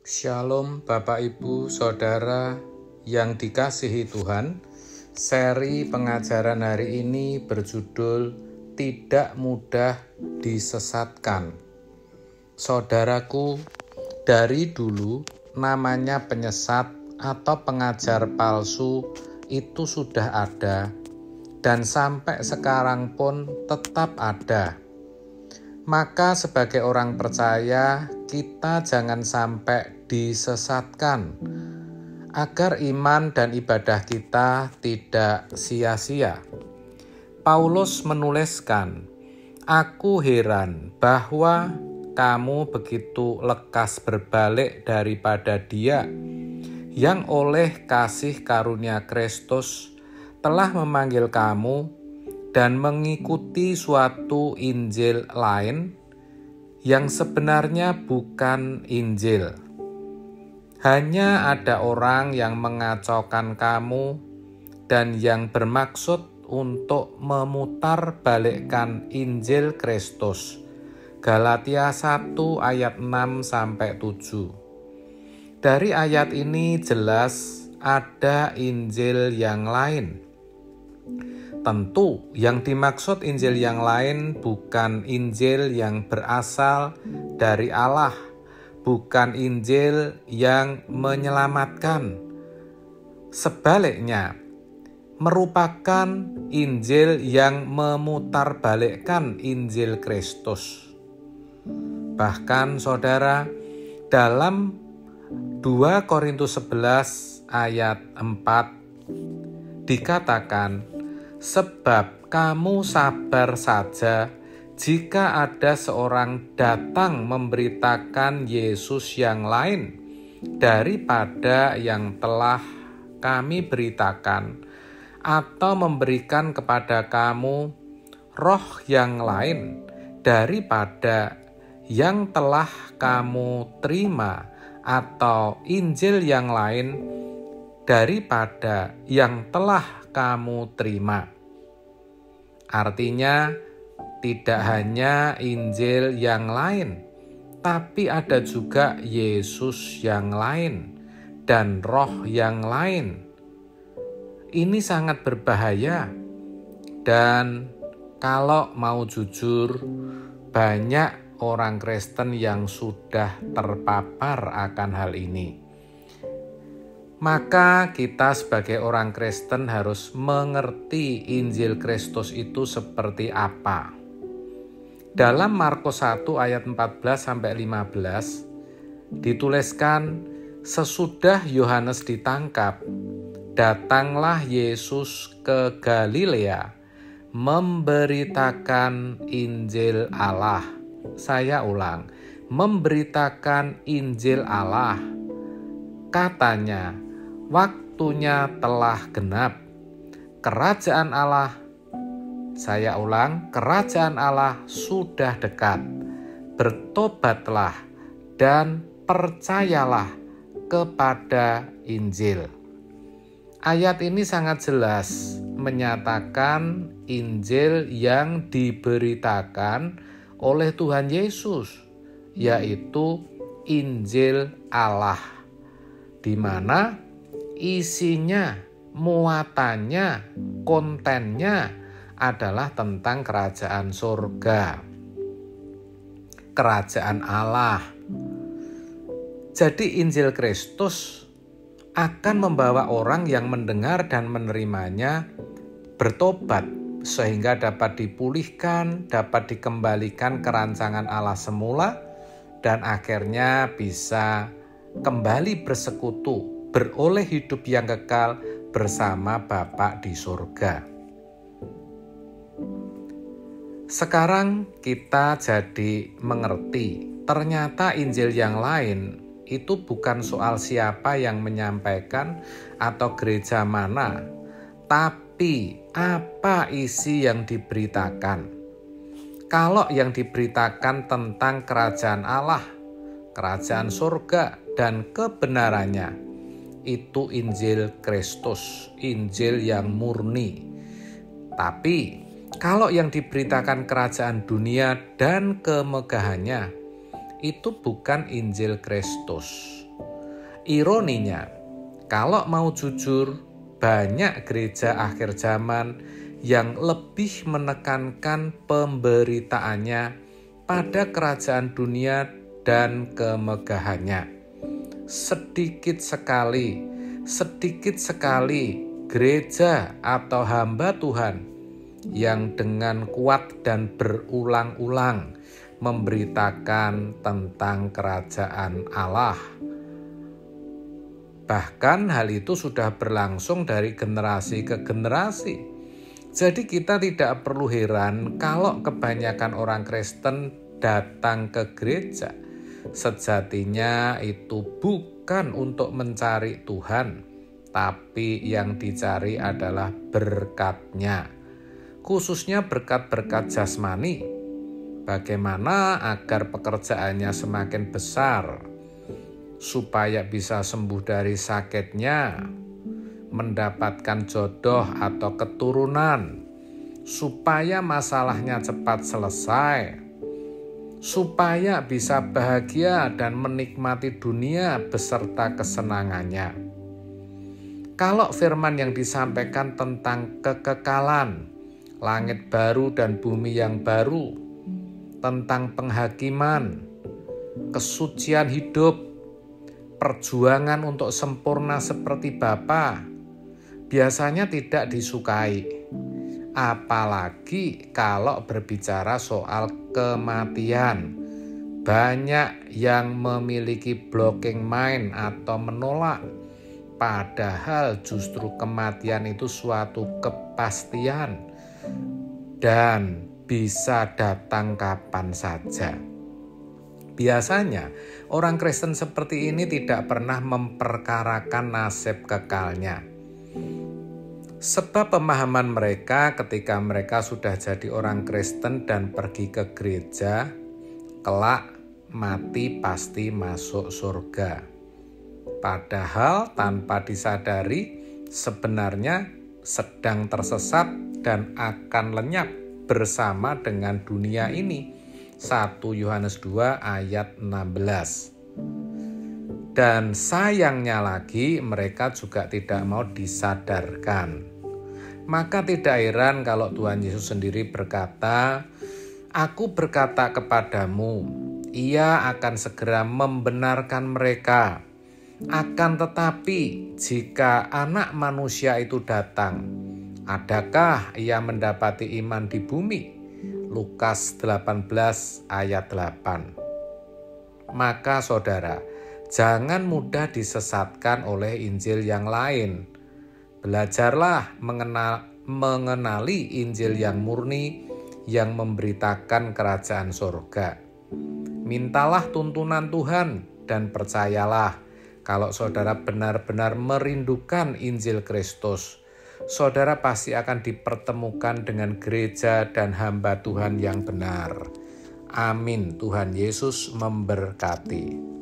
Shalom Bapak Ibu Saudara yang dikasihi Tuhan. Seri pengajaran hari ini berjudul Tidak Mudah Disesatkan. Saudaraku, dari dulu namanya penyesat atau pengajar palsu itu sudah ada dan sampai sekarang pun tetap ada. Maka sebagai orang percaya, kita jangan sampai disesatkan, agar iman dan ibadah kita tidak sia-sia. Paulus menuliskan, "Aku heran bahwa kamu begitu lekas berbalik daripada Dia yang oleh kasih karunia Kristus telah memanggil kamu dan mengikuti suatu Injil lain yang sebenarnya bukan Injil. Hanya ada orang yang mengacaukan kamu dan yang bermaksud untuk memutarbalikkan Injil Kristus." Galatia 1 ayat 6-7. Dari ayat ini jelas ada Injil yang lain. Tentu yang dimaksud Injil yang lain bukan Injil yang berasal dari Allah, bukan Injil yang menyelamatkan. Sebaliknya, merupakan Injil yang memutarbalikkan Injil Kristus. Bahkan saudara, dalam 2 Korintus 11 ayat 4 dikatakan, "Sebab kamu sabar saja jika ada seorang datang memberitakan Yesus yang lain daripada yang telah kami beritakan, atau memberikan kepada kamu roh yang lain daripada yang telah kamu terima, atau Injil yang lain daripada yang telah kamu terima." Artinya, tidak hanya Injil yang lain, tapi ada juga Yesus yang lain dan roh yang lain. Ini sangat berbahaya, dan kalau mau jujur, banyak orang Kristen yang sudah terpapar akan hal ini. Maka kita sebagai orang Kristen harus mengerti Injil Kristus itu seperti apa. Dalam Markus 1 ayat 14-15 dituliskan, "Sesudah Yohanes ditangkap, datanglah Yesus ke Galilea memberitakan Injil Allah." Saya ulang, memberitakan Injil Allah. Katanya, "Waktunya telah genap. Kerajaan Allah," saya ulang, "kerajaan Allah sudah dekat. Bertobatlah dan percayalah kepada Injil." Ayat ini sangat jelas menyatakan Injil yang diberitakan oleh Tuhan Yesus, yaitu Injil Allah, di mana isinya, muatannya, kontennya adalah tentang kerajaan surga, kerajaan Allah. Jadi Injil Kristus akan membawa orang yang mendengar dan menerimanya bertobat, sehingga dapat dipulihkan, dapat dikembalikan ke rancangan Allah semula, dan akhirnya bisa kembali bersekutu, beroleh hidup yang kekal bersama Bapa di surga. Sekarang kita jadi mengerti, ternyata Injil yang lain itu bukan soal siapa yang menyampaikan atau gereja mana, tapi apa isi yang diberitakan. Kalau yang diberitakan tentang kerajaan Allah, kerajaan surga, dan kebenarannya, itu Injil Kristus, Injil yang murni. Tapi kalau yang diberitakan kerajaan dunia dan kemegahannya, itu bukan Injil Kristus. Ironinya, kalau mau jujur, banyak gereja akhir zaman yang lebih menekankan pemberitaannya pada kerajaan dunia dan kemegahannya. Sedikit sekali gereja atau hamba Tuhan yang dengan kuat dan berulang-ulang memberitakan tentang kerajaan Allah. Bahkan hal itu sudah berlangsung dari generasi ke generasi. Jadi kita tidak perlu heran kalau kebanyakan orang Kristen datang ke gereja. Sejatinya itu bukan untuk mencari Tuhan, tapi yang dicari adalah berkat-Nya. Khususnya berkat-berkat jasmani. Bagaimana agar pekerjaannya semakin besar, supaya bisa sembuh dari sakitnya, mendapatkan jodoh atau keturunan, supaya masalahnya cepat selesai, supaya bisa bahagia dan menikmati dunia beserta kesenangannya. Kalau firman yang disampaikan tentang kekekalan, langit baru dan bumi yang baru, tentang penghakiman, kesucian hidup, perjuangan untuk sempurna seperti Bapa, biasanya tidak disukai. Apalagi kalau berbicara soal kematian. Banyak yang memiliki blocking mind atau menolak. Padahal justru kematian itu suatu kepastian dan bisa datang kapan saja. Biasanya orang Kristen seperti ini tidak pernah memperkarakan nasib kekalnya. Sebab pemahaman mereka ketika mereka sudah jadi orang Kristen dan pergi ke gereja, kelak mati pasti masuk surga. Padahal tanpa disadari sebenarnya sedang tersesat dan akan lenyap bersama dengan dunia ini. 1 Yohanes 2 ayat 16. Dan sayangnya lagi mereka juga tidak mau disadarkan. Maka tidak heran kalau Tuhan Yesus sendiri berkata, "Aku berkata kepadamu, Ia akan segera membenarkan mereka. Akan tetapi jika Anak Manusia itu datang, adakah Ia mendapati iman di bumi?" Lukas 18 ayat 8. Maka saudara, jangan mudah disesatkan oleh Injil yang lain. Belajarlah mengenali Injil yang murni yang memberitakan kerajaan surga. Mintalah tuntunan Tuhan dan percayalah kalau saudara benar-benar merindukan Injil Kristus, saudara pasti akan dipertemukan dengan gereja dan hamba Tuhan yang benar. Amin. Tuhan Yesus memberkati.